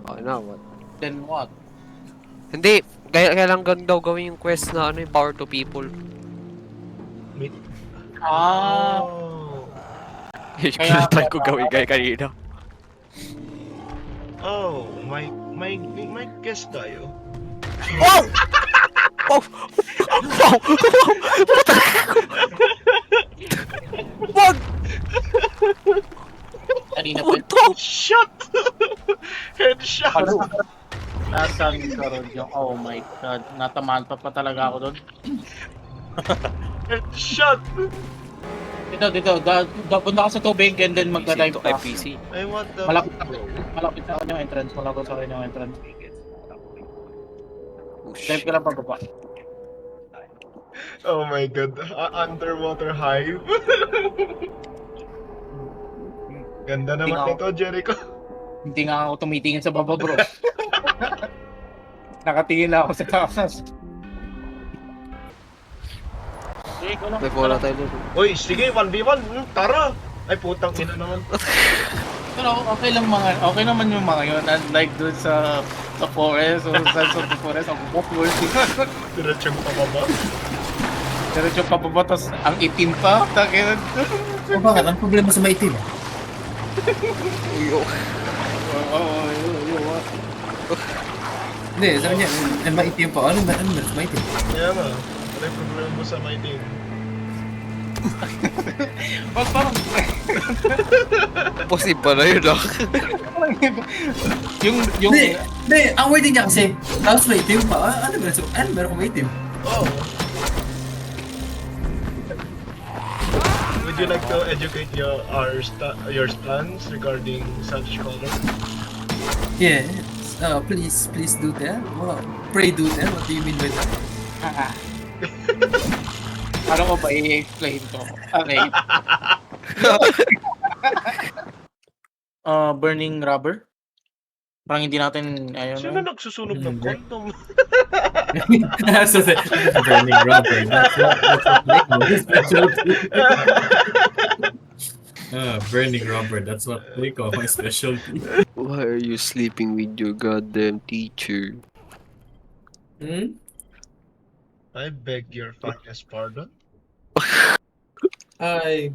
Okay na, what? Then what? Hindi, kailangan daw gawin yung quest na ano yung power to people. Meet. Ah, Oh. Yung kaya kinatry ko gawin kanina. Oh, may guess tayo. Wow! Wow! Wow! Wag! kanina pa. Puto! Shot! Headshot! Ano? Nasaan ka ron yung, oh my god, natamaan pa talaga ako doon. Headshot! Dito, punta ka sa tubig and then magka-dive Dito ka. kay PC. I want the Malapit sa kanyang entrance, malapit sa kanyang entrance. Oh Dive shit. ka lang pababa. Oh my god, underwater hive. Ganda naman Tingnan nito, Jericho. Hindi nga ako tumitingin sa baba, bro. Nakatingin lang ako sa taas. Sige, ko lang. May bola tayo dito. Uy, sige, 1v1. Tara! Ay, putang ina naman. Pero okay naman yung mga yun. Unlike doon sa forest o sa forest, ang worthy. Diretsong pababa. Diretso pa baba, tas ang itim pa. Takin. O bakit? Ang problema sa maitim? Uyo. Hindi, sabi niya, maitim pa. Ano ba sa maitim? Kaya nga, ano yung problema mo sa my team? Wag parang Posible na yun ah. yung Hindi, ang wording niya kasi, tapos maitim pa. Ano meron kong maitim? Oh. Would you like to educate your stance regarding such color? Yes. Please do that. Pray do that. What do you mean by that? ano ko ba i-explain to? Okay. Burning rubber? Parang hindi natin Sino nagsusunog ng condom? So, burning rubber. That's what his specialty. Burning rubber. That's what they call my specialty. Why are you sleeping with your goddamn teacher? I beg your fatness pardon? I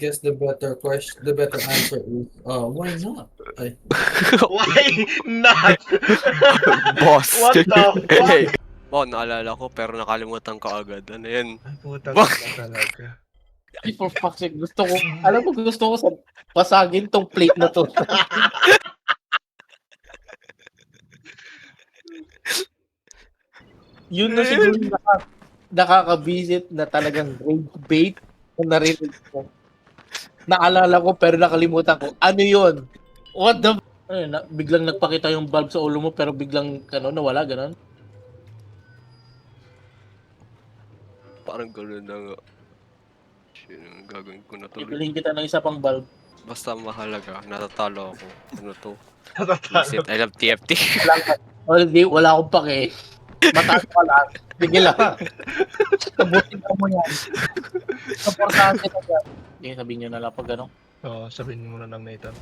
guess the better answer is why not? Why not? Boss! What the Hey! fuck? Wow, naalala ko pero nakalimutan ko agad. Ano yan? Ay, putang Bak- ina talaga. Ay, for fuck's sake, gusto ko sa pasagin tong plate na to. Yun na siguro yung nakaka-visit na talagang rage bait na narinig ko. Naalala ko pero nakalimutan ko. Ano yun? What the... biglang nagpakita yung bulb sa ulo mo pero biglang nawala, ganon. Parang gano'n na nga. Shit, ang gagawin ko na tuloy. Ibilhin kita ng isa pang bulb. Basta mahalaga, natatalo ako. Ano to? Natatalo. Is it I love TFT? Wala akong pake. Mataas ka lang. Sige lang. Tabutin ko mo yan. Supportahan kita dyan. Okay, sabihin nyo na lang pag gano'n. Oo, sabihin mo na lang Nathan.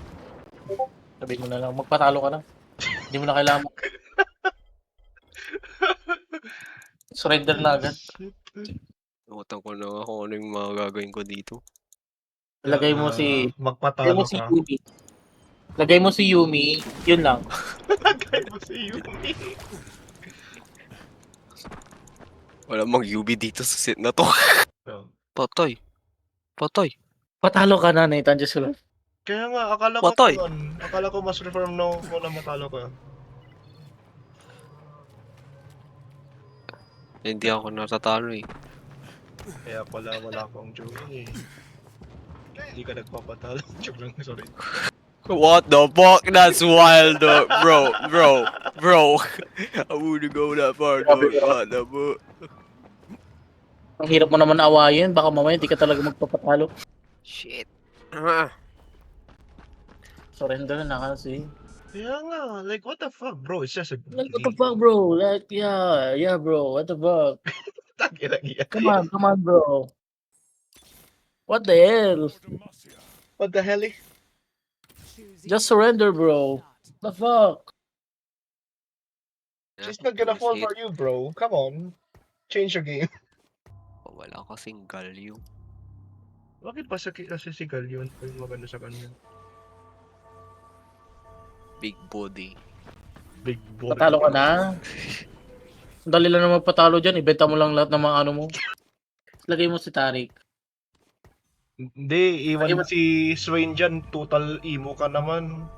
Sabihin mo na lang, magpatalo ka na. Hindi mo na kailangan. Surrender na agad. Nakutang ko na nga kung ano yung mga gagawin ko dito. Lagay mo si Magpatalo ka. Yumi. Lagay mo si Yumi, yun lang. Lagay mo si Yumi. Wala mang UB dito sa set na to. Oh. Patay. Patay. Patalo ka na, Nathan, just ko lang. Kaya nga, akala ko Patay. akala ko mas reform no mo na matalo ka. Hindi ako natatalo eh. Kaya pala wala akong Joey eh. Hindi ka nagpapatalo. Joke lang, sorry. What the fuck? That's wild, bro. I wouldn't go that far, dog. What the fuck? Ang hirap mo naman awayin, baka mamaya hindi ka talaga magpapatalo. Shit. Surrender na kasi. Kaya nga, like what the fuck bro, it's just a Like, what the fuck, bro? Like, yeah, bro, what the fuck? Come on, bro. What the hell? What the hell eh? Just surrender, bro. What the fuck? She's not gonna fall for you, bro. Come on. Change your game. Wala kasing galyo. Bakit ba kasi si Gal yun? Ay, maganda sa kanya. Big body. Big boy. Patalo ka na. Ang dali lang naman patalo dyan. Ibenta mo lang lahat ng mga ano mo. Lagay mo si Tarik. Hindi, iwan mo si Swain dyan. Total emo ka naman.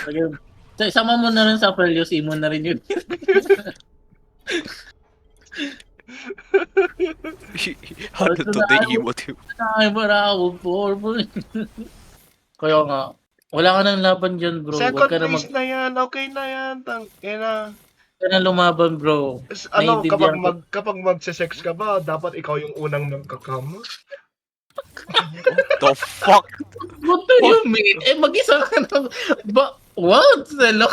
Lagay mo. So, isama mo na rin sa Perlios. Imon na rin yun. Ano to the emotive? Ay, bravo. Kaya nga. Wala ka nang laban dyan, bro. Second Huwag ka na place na yan. Okay na yan. Tangina. ka na lumaban, bro. Ano, Naiintindihan ko. kapag magse-sex ka ba, dapat ikaw yung unang magkakam? The fuck? What do you mean? Eh, mag-isa ka na. What? Hello?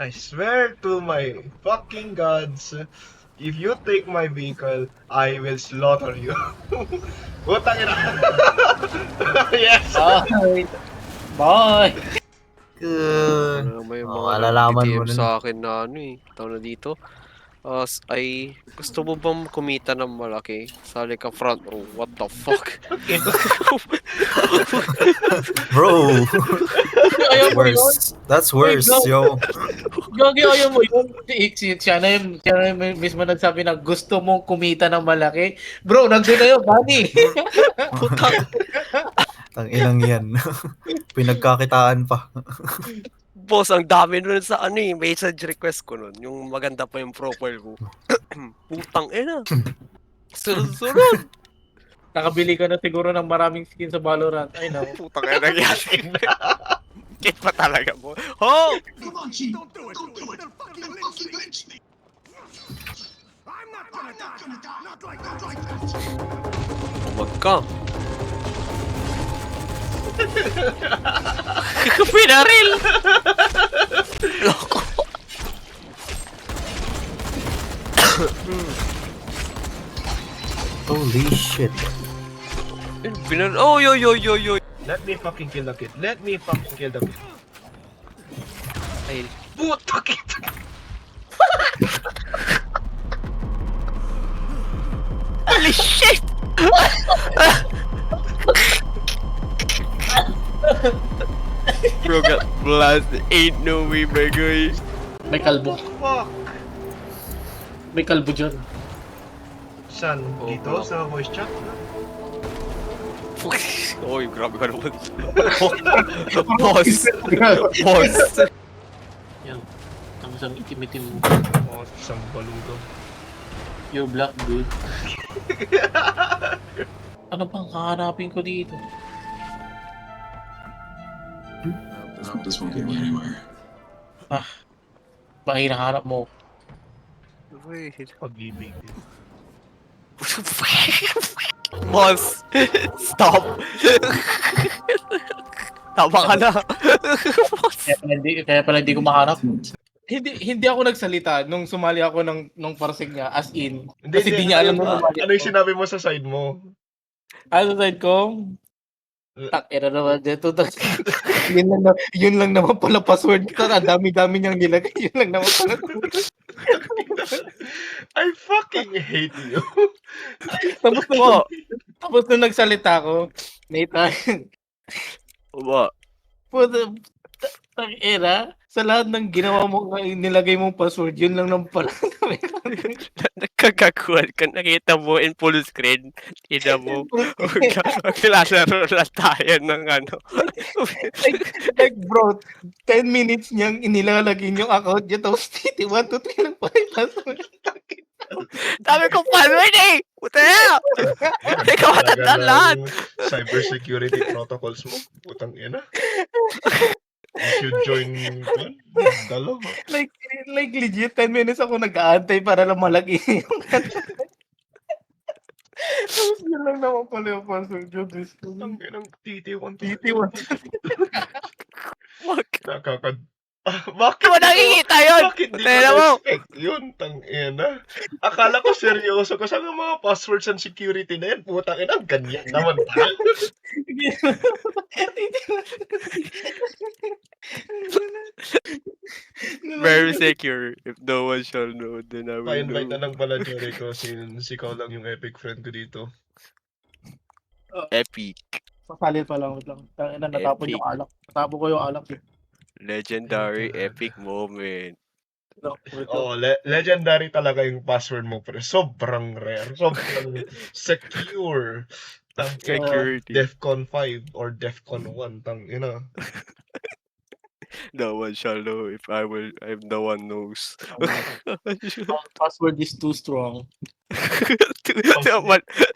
I swear to my fucking gods, if you take my vehicle, I will slaughter you. Utang ina. Yes! Bye. Bye. May mga malalaman mo nag-DM nun. sa akin na ano eh. Tawag na dito. Ay, gusto mo bang kumita ng malaki? Sali ka front row. What the fuck? Bro, Ayaw mo yun? worse. That's worse, Wait, yo. Gagi, ayaw mo yun? Siya na yung mismo nagsabi na gusto mong kumita ng malaki. Bro, nandun na yun, buddy. Ang ilang yan. Pinagkakitaan pa. Boss, ang dami nun sa ano eh. Message request ko nun. Yung maganda pa yung profile ko. Putang ina. Sunod-sunod. Nakabili ka na siguro ng maraming skin sa Valorant. I know. Putang ina nangyari. Kit pa talaga mo. Ho! Huwag ka. Pinaril! Loko. Holy shit. Pinaril. Oh, yo. Let me fucking kill the kid. Let me fucking kill the kid. Ay, Puta kid! holy shit! Bro got blasted. Ain't no way, my guy. May kalbo. Fuck! May kalbo dyan. Saan? Oh, Dito? bro. Sa voice chat? Oy, grabe ka naman. Boss. Boss. Yan. Tapos ang itim-itim mo. Oh, isang baludo. You're black, dude. Ano bang kahanapin ko dito? This won't get me anywhere. Baka hinahanap mo. Wait. Pag-ibig. Boss. Stop. Tama ka na. Boss. Kaya pala hindi ko mahanap. Hindi ako nagsalita nung sumali ako ng parsig niya, as in. Kasi di niya alam na sumali Ano yung sinabi mo sa side mo? Ano side ko? Takira naman dito. Yun lang naman pala password ko. Ang dami-dami niyang nilagay. Yun lang naman pala. I fucking hate you. Tapos nung nagsalita ko, Nathan, What? puta, takira, sa lahat ng ginawa mo, nilagay mong password, yun lang naman pala. Nagkakakuhan ka. Nakita mo in full screen. Tina mo. Maglalaro lang tayo ng ano. like bro, 10 minutes niyang inilalagay yung account niya, tapos 1, 2, 3 lang pala yung password. Dami kong password eh! Puta na! Hindi ka matandaan lahat! Cybersecurity protocols mo. Putang ina. You should join dalawa. like legit, 10 minutes ako nag-aantay para lang malagay yung tapos yun lang naman pala yung password yun. Ang inang TT1. TT1. Wag! Bakit Di mo nakikita yun! Bakit di Tingnan ko mo! expect yun? Tangina. Akala ko seryoso ko sa mga passwords and security na yan. Putang ina, ganyan naman pala. Very secure. If no one shall know, then I will Pa-invite na know. lang pala, Jericho, since ikaw lang yung epic friend ko dito. Epic. Masali pa lang. Wait lang. Tangina, natapon Epic. yung alak. Natapon ko yung alak. Eh. Legendary epic moment. No, wait lang. Oh, legendary talaga yung password mo, pre. Sobrang rare. Sobrang secure. Security. Defcon 5 or Defcon 1. No one shall know if no one knows. Our password is too strong.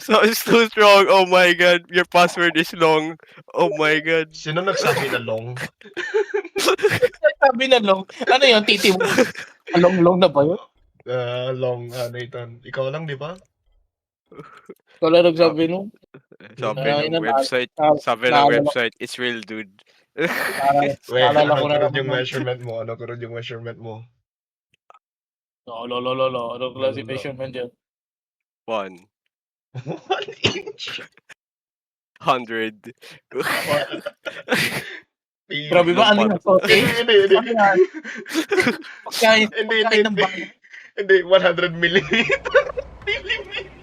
So it's too strong. Oh my god, your password is long. Oh my god. Sino nagsabi na long? Sabi na long. Ano yun? Titi mo? Long na ba yun? Long, Nathan. Ikaw lang, di ba? Wala nagsabi nung. Sabi Ay, ng website, it's real, dude. Wait, Naalala ko ano na kurod naman yung yun. measurement mo? Ano kurod yung measurement mo? Lolo. Anong klase measurement yan? 100. 1 inch? Grabe ba? Ano yung sote? Hindi. Pagkain Hindi. ng bahay. Hindi, 100 millimeter. Millimeter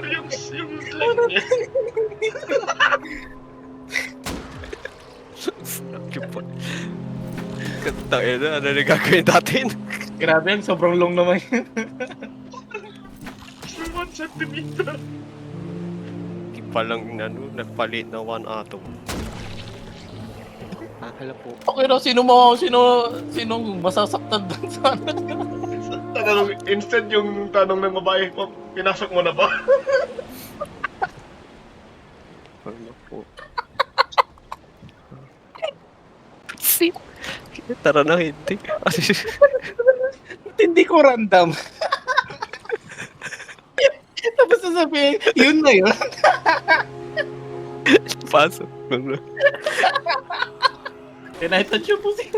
yung slang niya. Kantangin na, ano na gagawin natin? Grabe yan, sobrang long naman yun. 1 centimeter. Di pa lang nagpalit na 1 atom. Hala po. Okay na, sinong masasaktan dun sa ano? Instead yung tanong ng babae, pinasok mo na ba? Hala po. Tara na, hindi. Hindi ko random. Tapos sasabihin, yun na yun. Pasok ko na. Can I touch your pussy?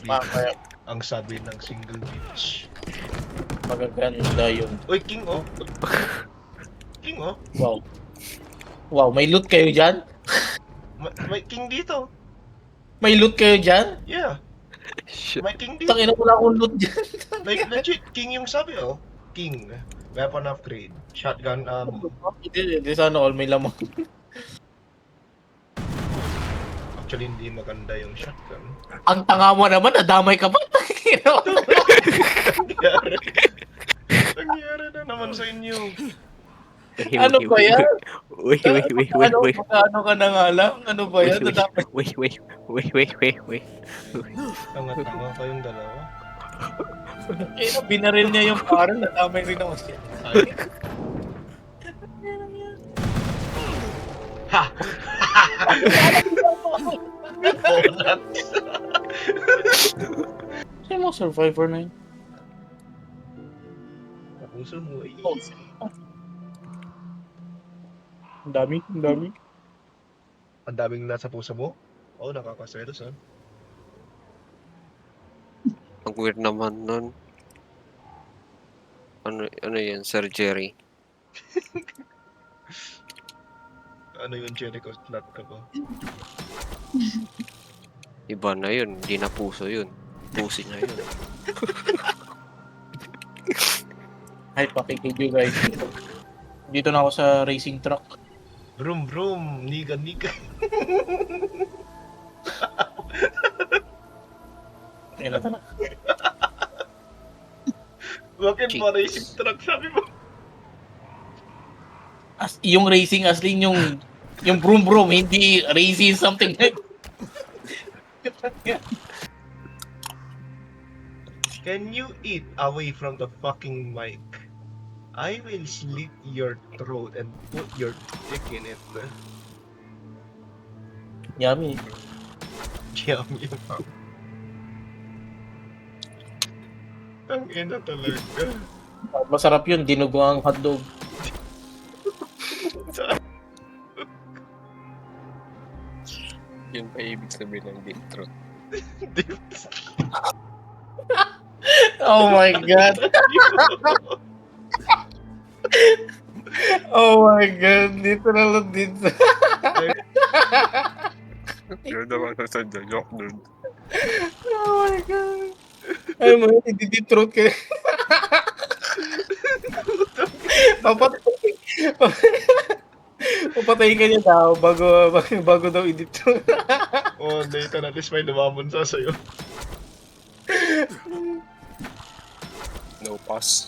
Mamaya. Ang sabi ng single bitch. Magaganda yun. Uy, King oh. King oh. Wow. Wow, may loot kayo dyan? May King dito. May loot kayo dyan? Yeah. Shit. May King dito. Tangina, wala akong loot dyan. Like legit, King yung sabi oh. King. Weapon upgrade. Shotgun ammo. Hindi sana all may lamang. Actually, hindi maganda yung shotgun. Ang tanga mo naman, nadamay ka pa. Nangyari na naman sa inyo. Ano ba yan? Wait. Ano ka na nga lang? Ano ba yan? Nadamay. Wait. Tanga-tanga kayong dalawa. Binaril niya yung parang, nadamay rin naman siya. Ay. Ha! Bonus! Sino mo survivor na yun? Puso mo eh. Ang dami. Ang daming nasa puso mo? Oo, nakakaselos ah. Ang weird naman nun. Ano yan, Sir Jerry? Ano yung Jericho slot ka ba? Iba na yun, hindi na puso yun. Pusi na yun. Hi, pakikid you guys. Dito na ako sa racing truck. Vroom vroom, niga. Ayun na. Bakit ba racing truck sabi mo? Yung racing as in yung broom, hindi racing something like. Can you eat away from the fucking mic? I will slit your throat and put your dick in it. Yummy. Yummy. Ang ina talaga. Masarap yun, dinuguang hotdog. Yun pa ibig sabihin ng deep throat. Oh my god. Oh my God, literal din sa... Yun naman sa joke nun. Oh my God. Ay mo, i-detroit ka. Papatay. Papatayin ka niya daw bago daw i-detroit. Oh, Nathan, at least may lumamon sa sa'yo. No pass.